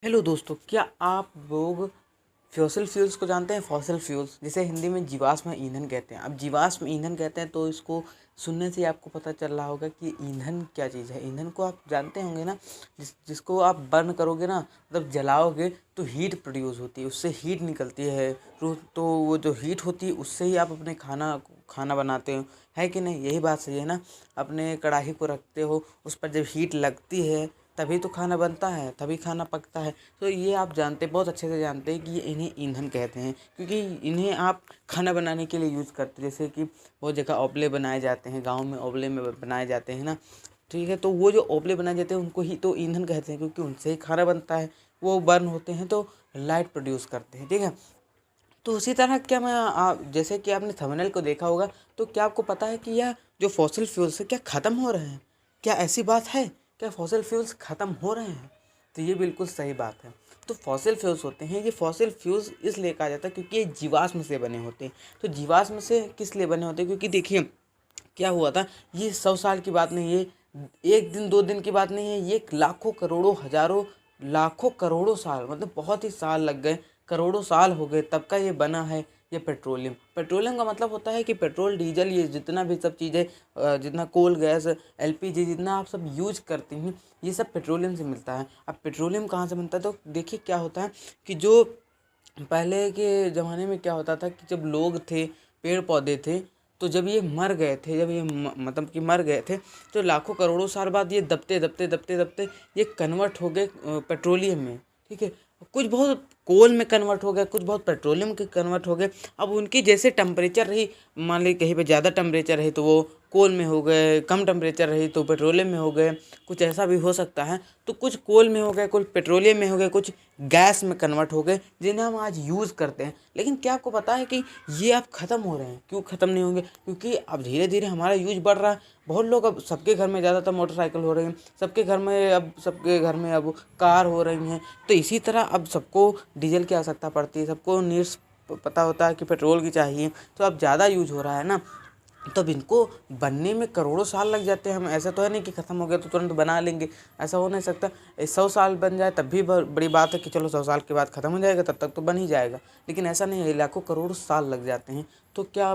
Hello दोस्तों, क्या आप लोग फॉसिल फ्यूल्स को जानते हैं? फॉसिल फ्यूल्स जिसे हिंदी में जीवाश्म ईंधन कहते हैं। अब जीवाश्म ईंधन कहते हैं तो इसको सुनने से ही आपको पता चल रहा होगा कि ईंधन क्या चीज़ है। ईंधन को आप जानते होंगे ना, जिसको आप बर्न करोगे ना, मतलब जलाओगे तो हीट प्रोड्यूस होती है, उससे हीट निकलती है। तो वो जो हीट होती है उससे ही आप अपने खाना बनाते हो, है कि नहीं? यही बात सही है ना। अपने कढ़ाई को रखते हो, उस पर जब हीट लगती है तभी तो खाना बनता है, तभी खाना पकता है। तो ये आप जानते, बहुत अच्छे से जानते हैं कि ये इन्हें ईंधन कहते हैं, क्योंकि इन्हें आप खाना बनाने के लिए यूज़ करते हैं। जैसे कि बहुत जगह उपले बनाए जाते हैं, गाँव में उपले में बनाए जाते हैं ना, ठीक है। तो वो जो उपले बनाए जाते हैं उनको ही तो ईंधन कहते हैं, क्योंकि उनसे ही खाना बनता है। वो बर्न होते हैं तो लाइट प्रोड्यूस करते हैं, ठीक है। तो उसी तरह क्या मैं जैसे कि आपने थंबनेल को देखा होगा, तो क्या आपको पता है कि यह जो फॉसिल फ्यूल्स है क्या ख़त्म हो रहे हैं? क्या ऐसी बात है? क्या फॉसिल फ्यूल्स ख़त्म हो रहे हैं? तो ये बिल्कुल सही बात है। तो फॉसिल फ्यूल्स होते हैं, ये फॉसिल फ्यूल्स इसलिए कहा जाता है क्योंकि ये जीवाश्म से बने होते हैं। तो जीवाश्म से किस लिए बने होते हैं? क्योंकि देखिए क्या हुआ था, ये 100 साल की बात नहीं है, एक दिन दो दिन की बात नहीं है, ये लाखों करोड़ों हजारों लाखों करोड़ों साल, मतलब बहुत ही साल लग गए, करोड़ों साल हो गए तब का ये बना है। ये पेट्रोलियम पेट्रोलियम का मतलब होता है कि पेट्रोल डीजल ये जितना भी सब चीज़ें, जितना कोल गैस एलपीजी जितना आप सब यूज करते हैं, ये सब पेट्रोलियम से मिलता है। अब पेट्रोलियम कहाँ से बनता है? तो देखिए क्या होता है कि जो पहले के ज़माने में क्या होता था कि जब लोग थे, पेड़ पौधे थे, तो जब ये मर गए थे, जब ये मतलब कि मर गए थे, तो लाखों करोड़ों साल बाद ये दबते दबते दबते दबते ये कन्वर्ट हो गए पेट्रोलियम में, ठीक है। कुछ बहुत कोल में कन्वर्ट हो गया, कुछ बहुत पेट्रोलियम के कन्वर्ट हो गए। अब उनकी जैसे टेम्परेचर रही, मान ली कहीं पे ज़्यादा टेम्परेचर रही तो वो कोल में हो गए, कम टेम्परेचर रही तो पेट्रोलियम में हो गए, कुछ ऐसा भी हो सकता है। तो कुछ कोल में हो गए, कुछ पेट्रोलियम में हो गए, कुछ गैस में कन्वर्ट हो गए, जिन्हें हम आज यूज़ करते हैं। लेकिन क्या आपको पता है कि ये अब ख़त्म हो रहे हैं? क्यों ख़त्म नहीं होंगे? क्योंकि अब धीरे धीरे हमारा यूज बढ़ रहा है। बहुत लोग, अब सबके घर में ज़्यादातर मोटरसाइकिल हो रही हैं, सबके घर में अब कार हो रही हैं। तो इसी तरह अब सबको डीजल की आवश्यकता पड़ती है, सबको नीड्स पता होता है कि पेट्रोल की चाहिए। तो अब ज़्यादा यूज हो रहा है ना, तब इनको बनने में करोड़ों साल लग जाते हैं। हम ऐसा तो है नहीं कि ख़त्म हो गया तो तुरंत बना लेंगे, ऐसा हो नहीं सकता। 100 साल बन जाए तब भी बड़ी बात है कि चलो 100 साल के बाद ख़त्म हो जाएगा, तब तक तो बन ही जाएगा। लेकिन ऐसा नहीं है, लाखों करोड़ साल लग जाते हैं। तो क्या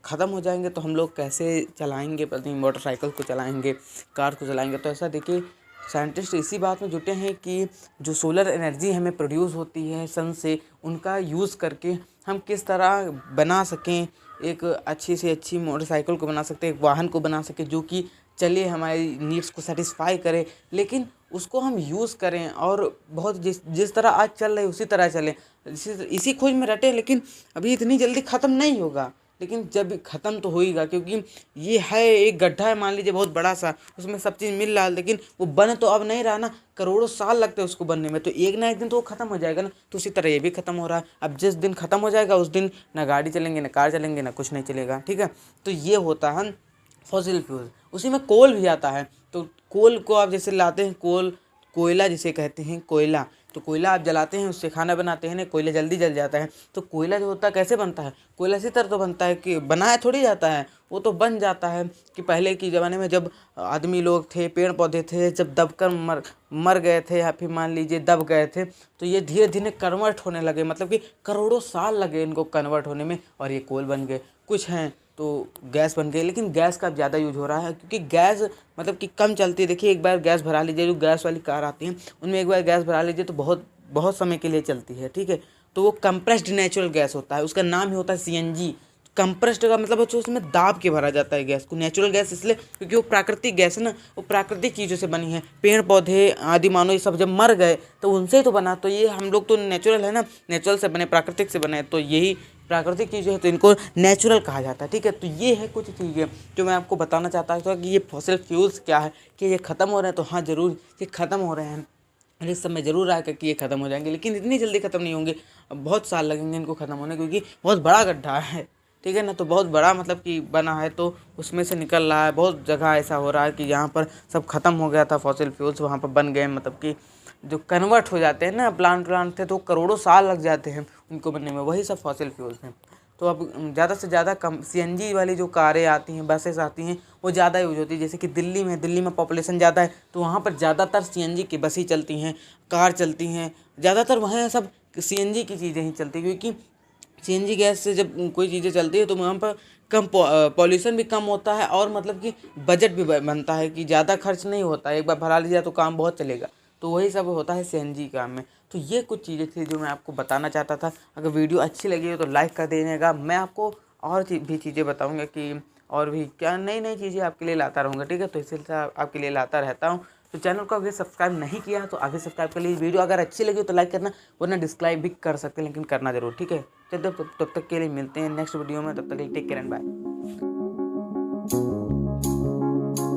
ख़त्म हो जाएंगे तो हम लोग कैसे चलाएंगे? पता नहीं, मोटरसाइकिल को चलाएंगे, कार को चलाएंगे? तो ऐसा देखिए, साइंटिस्ट इसी बात में जुटे हैं कि जो सोलर एनर्जी हमें प्रोड्यूस होती है सन से, उनका यूज़ करके हम किस तरह बना सकें, एक अच्छी से अच्छी मोटरसाइकिल को बना सकते हैं, एक वाहन को बना सकें जो कि चले, हमारी नीड्स को सेटिस्फाई करे, लेकिन उसको हम यूज़ करें और बहुत जिस जिस तरह आज चल रहे उसी तरह चलें, इसी खोज में रटे। लेकिन अभी इतनी जल्दी ख़त्म नहीं होगा, लेकिन जब ख़त्म तो होएगा, क्योंकि ये है एक गड्ढा है, मान लीजिए बहुत बड़ा सा, उसमें सब चीज़ मिल रहा है, लेकिन वो बन तो अब नहीं रहा ना, करोड़ों साल लगते हैं उसको बनने में। तो एक ना एक दिन तो वो ख़त्म हो जाएगा ना। तो उसी तरह ये भी ख़त्म हो रहा है। अब जिस दिन ख़त्म हो जाएगा उस दिन ना गाड़ी चलेंगे, ना कार चलेंगे, ना कुछ नहीं चलेगा, ठीक है। तो ये होता है फॉसिल फ्यूल। उसी में कोल भी आता है। तो कोल को आप जैसे लाते हैं, कोयला जिसे कहते हैं, कोयला, तो कोयला आप जलाते हैं, उससे खाना बनाते हैं ना, कोयला जल्दी जल जाता है। तो कोयला जो होता है कैसे बनता है? कोयला इसी तरह तो बनता है कि बनाया थोड़ी जाता है, वो तो बन जाता है कि पहले के ज़माने में जब आदमी लोग थे, पेड़ पौधे थे, जब दबकर मर गए थे या फिर मान लीजिए दब गए थे, तो ये धीरे धीरे कन्वर्ट होने लगे, मतलब कि करोड़ों साल लगे इनको कन्वर्ट होने में, और ये कोल बन गए। कुछ हैं तो गैस बन गई, लेकिन गैस का अब ज़्यादा यूज हो रहा है क्योंकि गैस मतलब कि कम चलती है। देखिए, एक बार गैस भरा लीजिए, जो गैस वाली कार आती हैं उनमें एक बार गैस भरा लीजिए तो बहुत बहुत समय के लिए चलती है, ठीक है। तो वो कंप्रेस्ड नेचुरल गैस होता है, उसका नाम ही होता है सीएनजी। कंप्रेस्ड का मतलब है जो उसमें दाब के भरा जाता है गैस को। नेचुरल गैस इसलिए क्योंकि वो प्राकृतिक गैस है ना, वो प्राकृतिक चीज़ों से बनी है। पेड़ पौधे आदि मानव ये सब जब मर गए तो उनसे तो बना, तो ये हम लोग तो नेचुरल है ना, नेचुरल से बने, प्राकृतिक से बने, तो यही प्राकृतिक चीज़ें है तो इनको नेचुरल कहा जाता है, ठीक है। तो ये है कुछ चीज़ें जो मैं आपको बताना चाहता था कि ये फॉसिल फ्यूल्स क्या है, कि ये ख़त्म हो रहे हैं। तो हाँ, ज़रूर ये ख़त्म हो रहे हैं, और इस समय ज़रूर आएगा कि ये ख़त्म हो जाएंगे, लेकिन इतनी जल्दी ख़त्म नहीं होंगे। अब बहुत साल लगेंगे इनको ख़त्म होने, क्योंकि बहुत बड़ा गड्ढा है, ठीक है ना। तो बहुत बड़ा मतलब कि बना है, तो उसमें से निकल रहा है। बहुत जगह ऐसा हो रहा है कि जहाँ पर सब ख़त्म हो गया था फॉसिल फ्यूल्स, वहाँ पर बन गए, मतलब कि जो कन्वर्ट हो जाते हैं ना, प्लांट थे, तो करोड़ों साल लग जाते हैं उनको बनने में, वही सब फॉसिल फ्यूल्स हैं। तो अब ज़्यादा से ज़्यादा कम सीएनजी वाली जो कारें आती हैं, बसेस आती हैं, वो ज़्यादा यूज होती है। जैसे कि दिल्ली में पॉपुलेशन ज़्यादा है, तो वहाँ पर ज़्यादातर सीएनजी की बसें चलती हैं, कार चलती हैं, ज़्यादातर वहाँ सब सीएनजी की चीज़ें ही चलती हैं, क्योंकि सीएनजी गैस से जब कोई चीज़ें चलती है तो वहाँ पर कम पॉल्यूशन भी कम होता है, और मतलब कि बजट भी बनता है, कि ज़्यादा खर्च नहीं होता है, एक बार भरा लिया तो काम बहुत चलेगा। तो वही सब होता है सीएनजी काम में। तो ये कुछ चीज़ें थी जो मैं आपको बताना चाहता था। अगर वीडियो अच्छी लगी हो तो लाइक कर देने। मैं आपको और भी चीज़ें बताऊँगा, कि और भी क्या नई नई चीज़ें आपके लिए लाता रहूँगा, ठीक है। तो इस सिलसिले आपके लिए लाता रहता हूँ। तो चैनल को अगर सब्सक्राइब नहीं किया है तो आगे सब्सक्राइब कर लीजिए। वीडियो अगर अच्छी लगी हो तो लाइक करना, वरना डिसलाइक भी कर सकते हैं, लेकिन करना जरूर, ठीक है। चलिए तब तक के लिए मिलते हैं नेक्स्ट वीडियो में। तब तक के लिए टेक केयर एंड बाय।